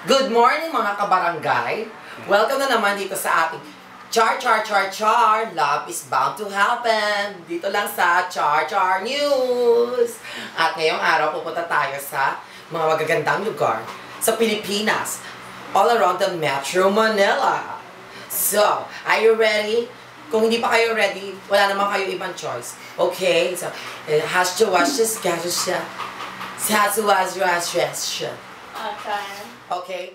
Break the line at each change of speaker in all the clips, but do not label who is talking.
Good morning mga kabarangay! Welcome na naman dito sa ating Char Love is bound to happen! Dito lang sa Char News! At ngayong araw pupunta tayo sa mga magagandang lugar sa Pilipinas, all around the Metro Manila. So, are you ready? Kung hindi pa kayo ready, wala naman kayo ibang choice. Okay? So, has to watch this, gato siya. Has to watch siya. Okay.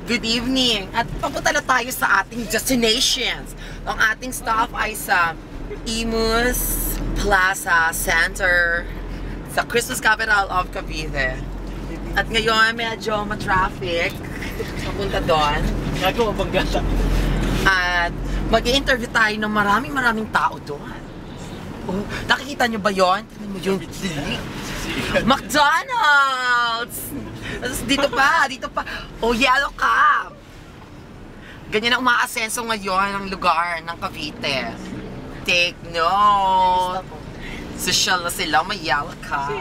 Good evening. At papunta na tayo sa ating destinations. Ang ating stop ay sa Imus Plaza Center sa Christmas Capital of Cavite. At ngayon medyo ma-traffic. Papunta doon.
Gagawa bang gata?
At mag-i-interview tayo ng maraming tao doon. Oh, nakikita nyo ba yun? Tignan mo yung McDonald's! Dito pa. Oh, Yellow Cab! Ganyan ang umaasenso ngayon ang lugar ng Cavite. Take note! Social na sila, may Yellow Cab.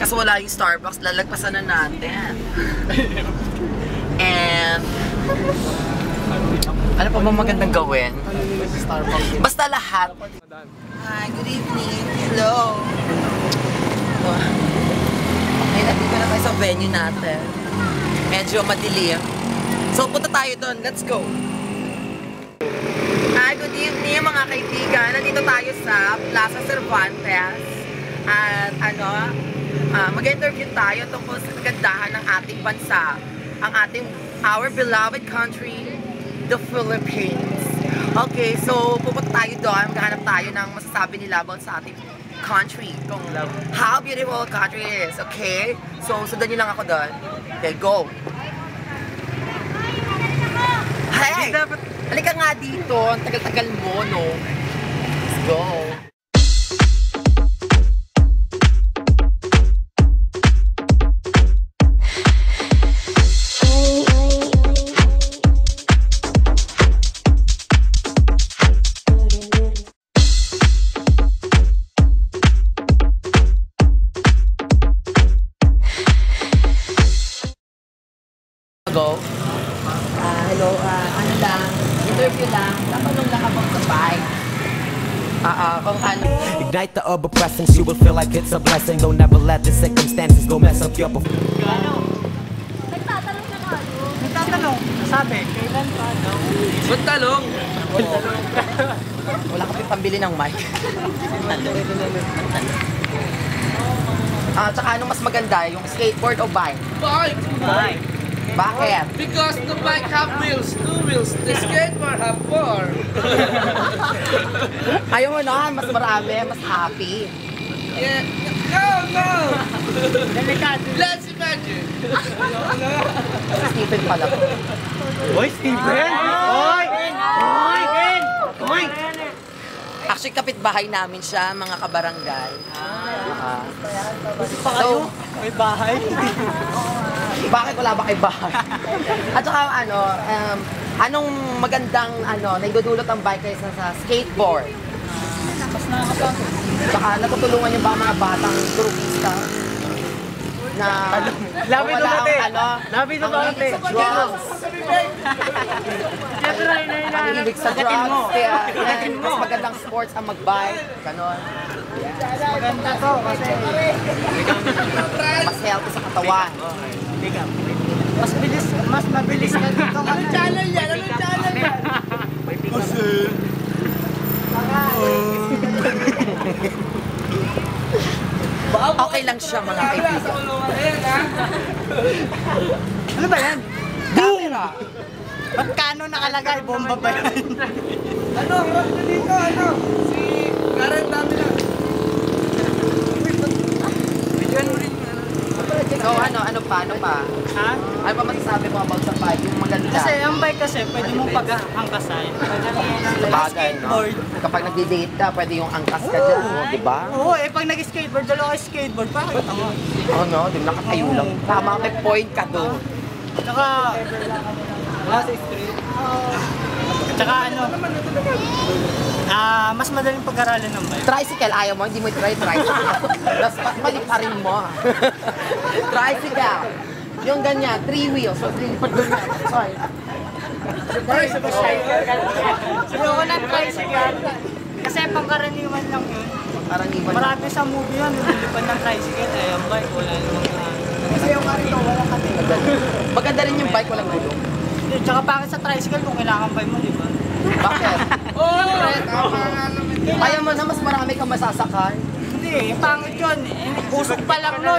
Kasi wala yung Starbucks, lalagpasan na natin. And ano pa ba magandang gawin? Basta lahat. Hi, good evening. Hello. Ay, nandito na tayo sa venue natin. Medyo madilim. So, punta tayo doon. Let's go. Hi, good evening mga kaibigan. Nandito tayo sa Plaza Cervantes. At mag-interview tayo tungkol sa kagandahan ng ating bansa. Our beloved country, the Philippines. Okay, so pupunta tayo doon. Maghanap tayo ng masasabi nila about sa ating country, kung how beautiful country is, okay? So, sundan nyo lang ako doon. Okay, go! Hey! Halika nga dito, ang tagal-tagal mo, no? Let's go! Go. Hello, interview lang. Tatanong lang about sa bike. Kung ano.
Ignite the urban presence, you will feel like it's a blessing. Don't never let the circumstances go mess up your performance.
Nagtatanong na ano?
Nagtatanong. Sabi, kailan pa daw?
Ba't talong? Wala ka pambili ng mic. Tsaka ano mas maganda, yung skateboard o bike?
Bike.
Bakit?
Because the bike have wheels, 2 wheels. The skateboard have 4.
Ayaw mo na, mas marami, mas happy.
Yeah. No.
Delikado.
Let's imagine.
Si Stephen pala.
Hoy, Steven! Hoy! Hoy! Hoy!
Actually, kapitbahay namin siya, mga kabarangay.
So, may bahay.
Bakit wala ba kay bahay? At saka anong magandang naidudulot ang bike kaysa sa skateboard?
Mas nakakapagod.
Saka natutulungan niyo ba ang mga batang turista na
Labi
wala
dumate.
ang
Labi dumate.
drugs? Ang ibig sa drugs, kaya mas magandang sports ang mag-bike, ganon.
Maganda to kasi
Mas healthy sa katawan.
mas mabilis ka dito.
Anong channel yan?
Kasi
Okay lang siya, mga kaibigan.
ano ba yan?
Camera!
Ba't kano nakalagay? Bomba ba yan?
Harap na dito, Si Karen dami na.
So ano pa?
Ha?
Ano pa masasabi mo about sa bike? Yung maganda?
Kasi ang bike kasi pwede mong paghangkasan.
Bagay, no?
Skateboard.
Kapag nagdi-date ka, pwede yung angkas ka dyan, no? Diba?
Oo, pag nag-skateboard, dalawa kayo skateboard, bakit ako?
Oh, no? Di nakatayo lang. Tama, may point ka doon.
Tsaka, wala sa street. Tsaka mas madaling pag-aralan ng bike.
Tricycle, ayaw mo? Hindi mo try tricycle. Tapos mali pa rin mo. Tricycle. Yung ganyan, 3 wheels. So, pag ganyan. Sorry.
Ayoko ng tricycle. Kasi pangkaraniwan lang yun.
Karaniwan.
Marami sa movie yun, nilipad ng tricycle. Eh, yung bike, wala namang
Kasi yung karito, wala kami.
Maganda rin yung bike, walang gulong.
Hindi, tsaka bakit sa tricycle kung kailangan pa mo, di ba?
Bakit?
Tama nga naman.
Kaya mo na mas marami kang masasakay.
Hindi, pangit yun. Usok pa lang no.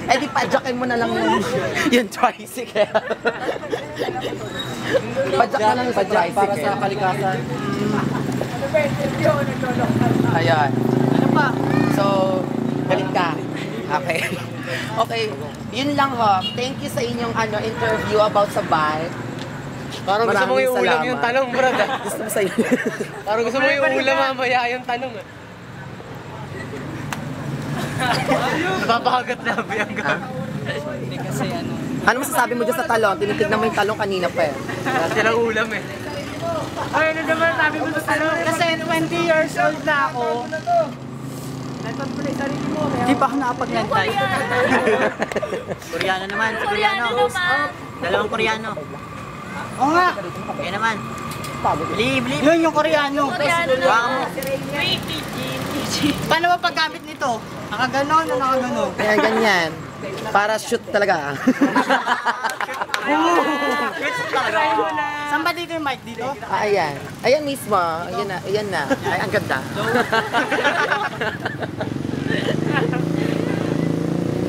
Eh di padyakin mo na lang yung tricycle. Padyak na lang yung tricycle. Para sa kalikasan. Ayan.
Ano pa?
So, galit ka. Okay. Okay. Yun lang ho. Thank you sa inyong interview about sa bike.
Parang gusto mo
Maraming
yung ulam
salamat.
yung tanong, bro.
Gusto mo sa'yo.
Parang gusto mo yung ulam mamaya yung tanong. Napapakagat na biyang ka.
Hindi kasi ano.
Ano masasabi mo dyan sa talong? Tinitignan mo yung talong kanina pa eh.
Wala silang ulam eh.
Ay, ano naman sabi mo sa ano? Kasi 20 years old na ako. Di pa ako nakapaglantay.
Koreano naman, si
Koreano
Koreano.
naman.
Dalawang Koreano.
Oo nga.
Yan naman. Bili.
Yun yung Koreano.
Koreano
Baka mo.
naman.
Paano ba paggamit nito? Nakaganon o nakaganon?
Ayan, ganyan. Para shoot talaga.
Saan ba dito yung mic dito?
Ayan. Ayan mismo. Ayan na. Ayan na. Ay, ang ganda.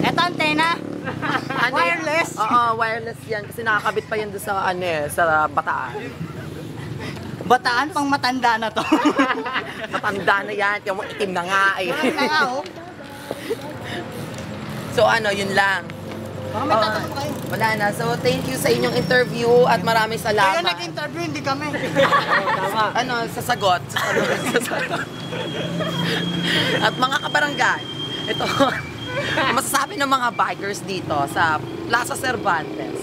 Eto antena.
Ano yan?
Wireless.
Oo, wireless yan. Kasi nakakabit pa yan doon sa, sa bataan.
Bataan pang matanda na to.
Matanda na yan. Yung itim na nga eh.
Wala nga oh.
So yun lang.
Baka may tatanong kayo.
Wala na. So thank you sa inyong interview at maraming
Kaya
salamat.
nag-interview, hindi kami.
Sasagot. Sasagot. At mga kabarangay, ito, ang masasabi ng mga bikers dito sa Plaza Cervantes.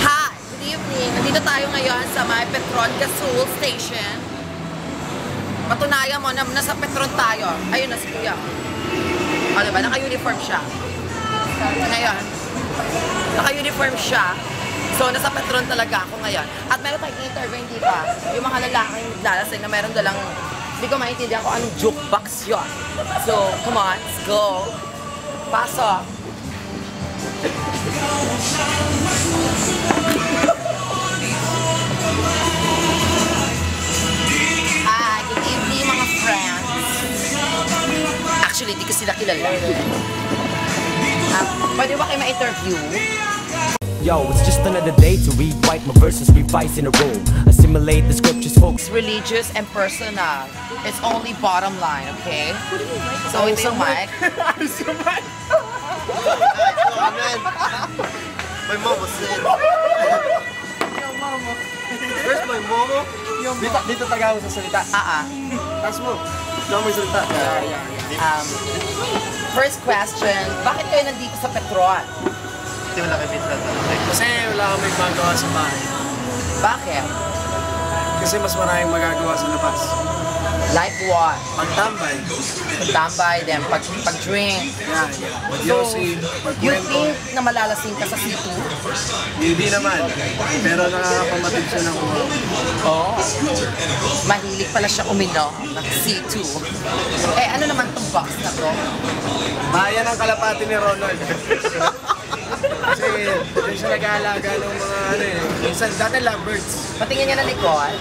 Hi! Good evening! Nandito tayo ngayon sa may Petron Gasol Station. Patunayan mo na nasa Petron tayo. Ayun na si Kuya. O diba? Naka-uniform siya. Ngayon, naka-uniform siya. So, nasa Petron talaga ako ngayon. At meron tayong interview dito. Yung mga lalaking naglalasing na meron dalang, hindi ko maintindihan kung anong jukebox yun. So, come on, let's go. Pasok. Hi, good evening mga friends. Actually, di ko sila kilala. Pwede ba kayo ma-interview?
Yo, it's just another day to rewrite my verses, revise in a row. Assimilate the scriptures, folks.
It's religious and personal. It's only bottom line, okay? So, ito yung mic.
My mom was saying. Where's my momo? Dito taga ako sa salita. Taas mo. Dito mo yung salita.
First question, bakit kayo nandito sa Petron?
Hindi wala kami kasi wala kami magawa sa bahay.
Bakit?
Kasi mas maraming magagawa sa labas.
Like what?
Pagtambay.
Tambay, then pag-drink.
Yan.
So,
Magyosi.
you
Magkwento.
think na malalasing ka sa C2?
Hindi naman. Pero nakakapamatid siya ng ulo.
Oo. Mahilig pala siya uminom ng C2. Eh, ano naman tong box na to?
Bayan ang kalapati ni Ronald. Kasi doon siya nag-aalaga ng mga minsan dati lovebirds.
Patingin niya na likod.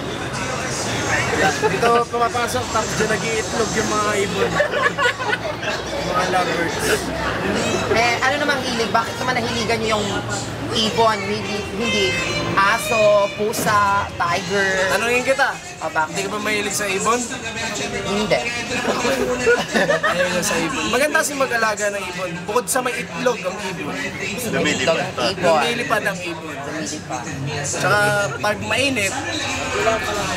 Dito pumapasok tapos dyan nag-iitlog yung mga ibon. Mga lovebirds.
Eh, ano namang hilig? Bakit naman nahiligan niyo yung ibon? Hindi aso, pusa, tiger.
Tanungin kita,
O bakit?
hindi ka ba mahilig sa ibon?
Hindi.
Ayaw niya sa ibon. Maganda kasi mag-alaga ng ibon. Bukod sa may itlog ang ibon.
Lumilipad ang ibon.
Lumilipad ang ibon.
Lumilipad.
Tsaka pag mainit,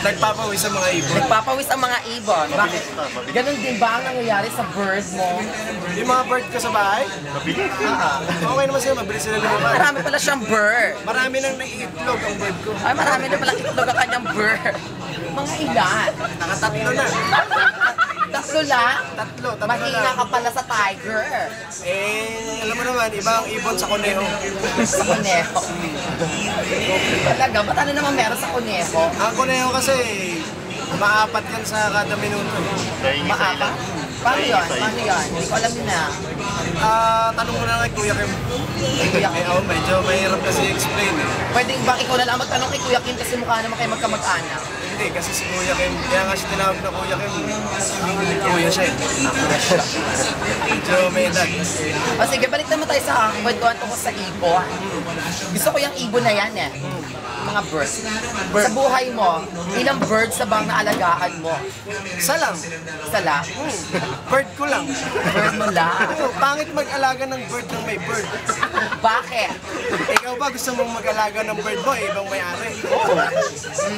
nagpapawis sa mga ibon.
Nagpapawis ang mga ibon. Bakit? Ganon din ba ang nangyayari sa bird mo?
Yung mga bird ko sa bahay, okay naman sila, mabilis sila lumabas.
Marami pala siyang bird.
Marami nang naiitlog ang bird ko.
Ay, marami na pala itlog ang kanyang bird. Mga ilan?
Nakatatlo na.
Tatlo lang?
Tatlo
Mahina
lang.
ka pala sa tiger.
Eh, alam mo naman, iba ang ibon sa kuneho.
Sa kuneho. Talaga, ba't ano naman meron sa kuneho?
Ang kuneho kasi, maapat yan sa kada minuto.
Maaka? Paano yun? Paano yun? Hindi ko alam yun na.
Tanong mo na kay Kuya Kim.
Kuya Kim.
Medyo mahirap kasi explain eh.
Pwede bang ikaw na lang magtanong kay Kuya Kim kasi mukha naman kayo magkamag-anak?
Hindi, kasi si Kuya Kim, kaya nga siya tinawag na Kuya Kim. Kuya siya eh. Medyo may edad.
O sige, balik naman tayo sa kwentuhan tungkol sa ibon. Gusto ko yung ibon na yan eh. Mga birds. Sa buhay mo, ilang birds na bang naalagaan mo?
Isa lang.
Isa lang?
Bird ko lang.
Bird mo lang?
Oo, pangit mag-alaga ng bird ng may bird.
Bakit?
Ikaw ba gusto mong mag-alaga ng bird mo eh, ibang may-ari?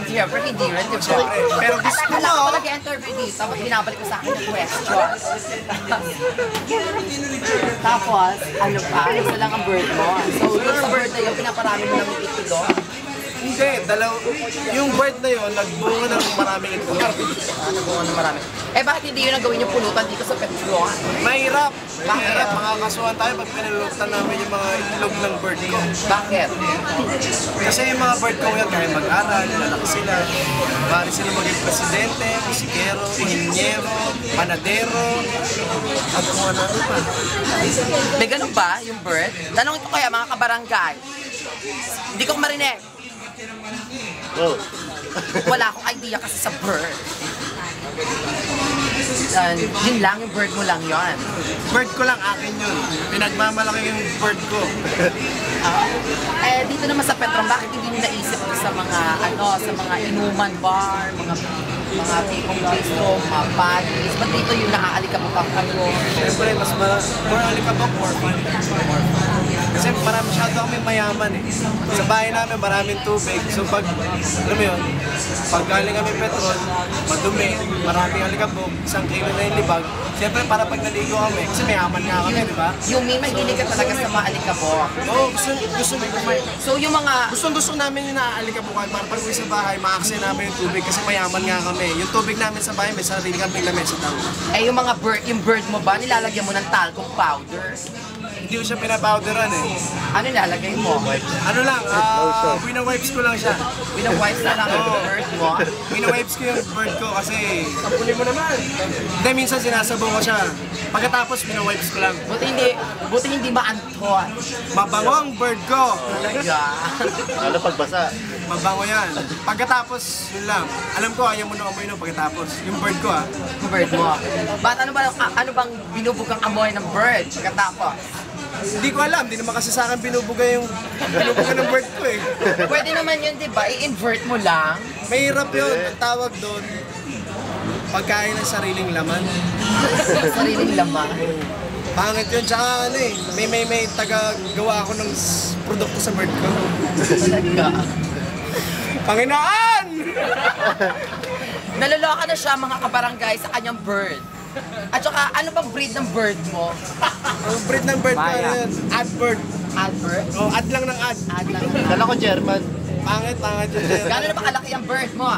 Siyempre, hindi rin, di ba?
Siyempre, pero gusto
At
mo.
akala ko nag-interview dito, tapos binabalik ko sa akin yung question. Tapos, ano pa? Isa lang ang bird mo. So, yung sa bird na yun, pinaparami mo lang yung itlog.
Hindi, yung bird na yun, nagbunga ng maraming itlog.
Ano ko na marami. Eh, bakit hindi yun ang gawin yung pulutan dito sa Petron?
Mahirap. Mahirap, makakasuhan tayo pag pinulutan namin yung mga itlog ng bird ko.
Bakit?
Kasi yung mga bird ko yan, kaya mag-aral, lalaki sila. Bari sila maging presidente, musikero, inhinyero, panadero, at kung ano pa.
May ganun ba yung bird? Tanong ito kaya mga kabarangay. Hindi ko marinig. Wala akong idea kasi sa bird. Yun lang, yung bird mo lang yon.
Bird ko lang, akin yun. Pinagmamalaki yung bird ko.
Dito naman sa Petron, bakit hindi nyo naisip sa mga, sa mga inuman bar, mga tipong bistro, mga parties? Ba't dito yung naaalikabok ang
Siyempre, mas more alikabok, more fun. Kasi masyado kami mayaman eh. Sa bahay namin maraming tubig. So pag, alam mo yun, pag galing kami petrol, madumi, maraming alikabok, 1 kilo na yung libag. Siyempre para pag naligo kami, kasi mayaman nga kami, di ba?
Yung may mahilig ka talaga sa mga alikabok.
Oo, gusto
So yung mga...
gusto namin yung naaalikabukan para pag uwi sa bahay, maakse namin yung tubig kasi mayaman nga kami. Yung tubig namin sa bahay, may sarili kami lamesa daw.
yung mga bird, yung bird mo ba, nilalagyan mo ng talcum powder?
Hindi ko siya pinapowderan eh.
Ano nilalagay mo?
Ano lang, wina-wipes ko lang siya.
Pinawipes na lang yung bird mo?
Wina-wipes ko yung bird ko kasi... Tapunin mo naman! Hindi, minsan sinasabong ko siya. Pagkatapos, wina-wipes ko lang.
Buti hindi maanton.
Mabango ang bird ko!
Talaga.
Lalo pagbasa.
Mabango yan. Pagkatapos, yun lang. Alam ko, ayaw mo nung amoy nung pagkatapos. Yung bird ko
Yung bird mo. Ba't ano bang binubugang amoy ng bird pagkatapos?
Hindi ko alam, hindi naman kasi sa akin binubuga ng bird ko eh.
Pwede naman yun, di ba? I-invert mo lang.
Mahirap yun. Ang tawag doon, pagkain ng sariling laman.
Sariling laman.
Pangit yun. Tsaka ano eh, may taga-gawa ako ng produkto sa bird ko.
Talaga.
Panginoon!
Naloloka na siya mga kabarangay sa kanyang bird. At saka, ano bang breed ng bird mo?
Ang breed ng bird ko ano yun? Ad bird.
Ad bird?
O, ad lang ng ad.
Ad lang.
Kala ko German.
Pangit yun. Sir.
Gano'n na ba kalaki ang bird mo?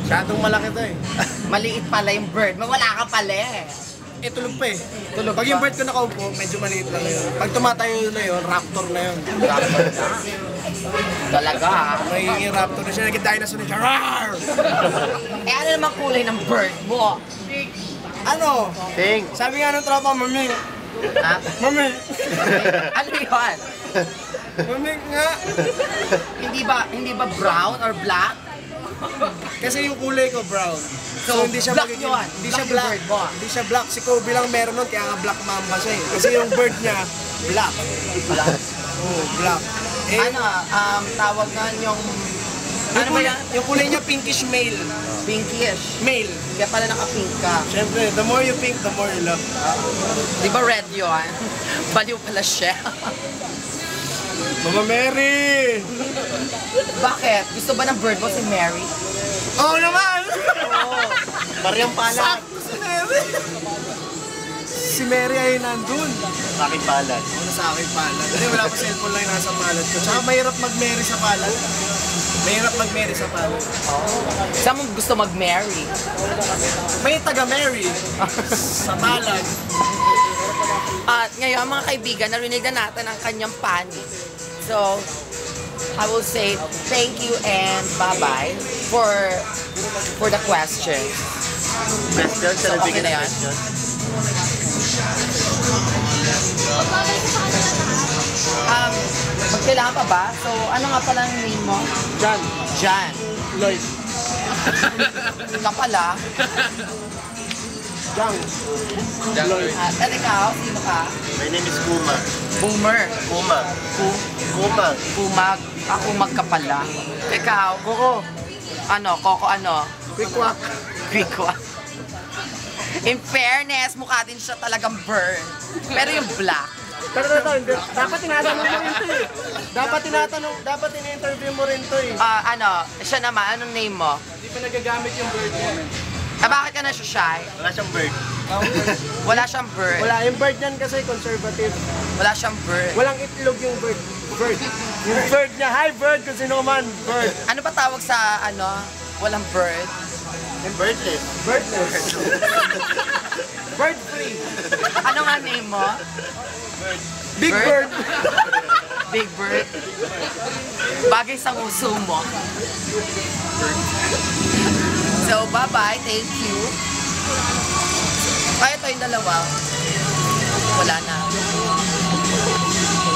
Masyadong malaki to eh.
Maliit pala yung bird mo. Wala ka pala eh.
Tulog pa eh.
Tulog
Pag
pa.
yung bird ko nakaupo, medyo maliit lang yun. Pag tumatayo na yun, raptor na yun.
Talaga ha?
Magiging raptor na siya, naging dinosaur na siya. Rawr!
Ano namang kulay ng bird mo?
Ano?
Ting.
Sabi nga ng tropa, mami.
Ha?
Mami.
Ano yun?
Mami nga.
Hindi ba brown or black?
Kasi yung kulay ko brown.
So,
hindi siya
black
magiging-
yun.
Hindi
Black
siya
yung
black.
bird mo.
Hindi siya black. Si Kobe lang meron nun, kaya nga black mamba siya eh. Kasi yung bird niya, black.
Black.
Oo, black. Eh,
Tawag nga yung... Ano ba yan?
Yung kulay niya pinkish male.
Pinkish.
Male.
Kaya pala naka-pink ka.
Siyempre, the more you pink, the more you love.
Di ba red yun? Baliw pala siya.
Mama Mary!
Bakit? Gusto ba ng bird mo si Mary?
Oo naman!
Mariang Palad.
Sakto si Mary! Si Mary ay nandun.
Sa aking palad.
Ano sa akin palad? Kasi wala pa cellphone lang yung nasa palad ko. Tsaka mahirap mag-Mary sa palad. Mahirap mag-marry sa palad.
Saan mo gusto mag-marry?
May taga-marry sa palad.
At ngayon, mga kaibigan, narinig na natin ang kanyang panig. So, I will say thank you and bye-bye for the question.
Question, siya
So, okay
nagbigay
na
ng
yan?
question.
Magkailangan pa ba? So, ano nga pala ang name mo?
Jan,
Jan.
Lloyd,
Ka pala.
Jang, Lloyd.
At ikaw, sino ka?
My name is Kuma.
Boomer.
Kuma. Kuma.
Kumag. Ako magkapala. Ikaw,
Koko,
ano? Koko ano?
Quick-quack.
Quick. In fairness, mukha din siya talagang burn. Pero yung black.
Pero ito, dapat tinatanong mo rin to eh. Dapat in-interview mo rin to eh.
Ano, siya naman, anong name mo?
Hindi pa nagagamit yung bird niya.
Bakit ka na siya shy?
Wala siyang bird.
Wala siyang bird.
Wala, yung bird niyan kasi conservative.
Wala siyang bird.
Walang itlog yung bird. Yung bird niya, hi bird, kung sino man, bird.
Ano ba tawag sa, ano, walang bird?
Birdless.
Birdless. Bird free.
Ano nga name mo?
Big bird.
Big bird. Bagay sa uso mo. So, bye-bye. Thank you. Ay, ito yung dalawa. Wala na.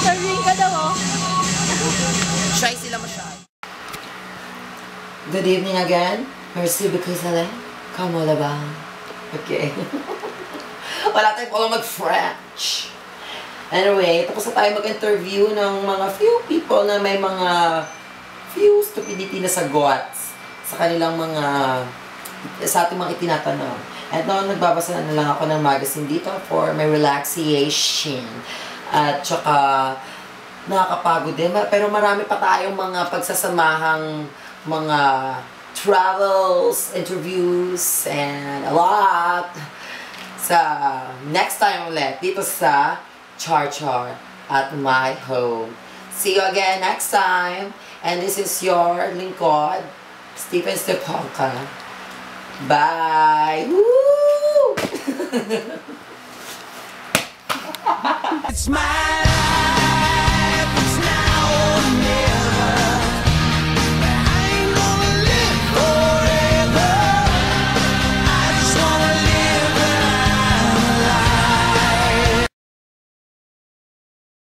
Serving ka daw, oh.
Shy sila masyado. Good evening again. Merci beaucoup, Saleh. Como la ba? Okay. Wala tayong pala mag-French. Anyway, tapos na tayo mag-interview ng mga few people na may mga few stupidity na sagot sa kanilang mga, sa ating mga itinatanong. At noon, nagbabasa na lang ako ng magazine dito for my relaxation. At saka, nakakapagod din. Pero marami pa tayong mga pagsasamahang mga travels, interviews, and a lot sa next time ulit dito sa Char Char at my home. See you again next time. And this is your lingkod, Stephen Stepanka. Bye! Woo!
Smile.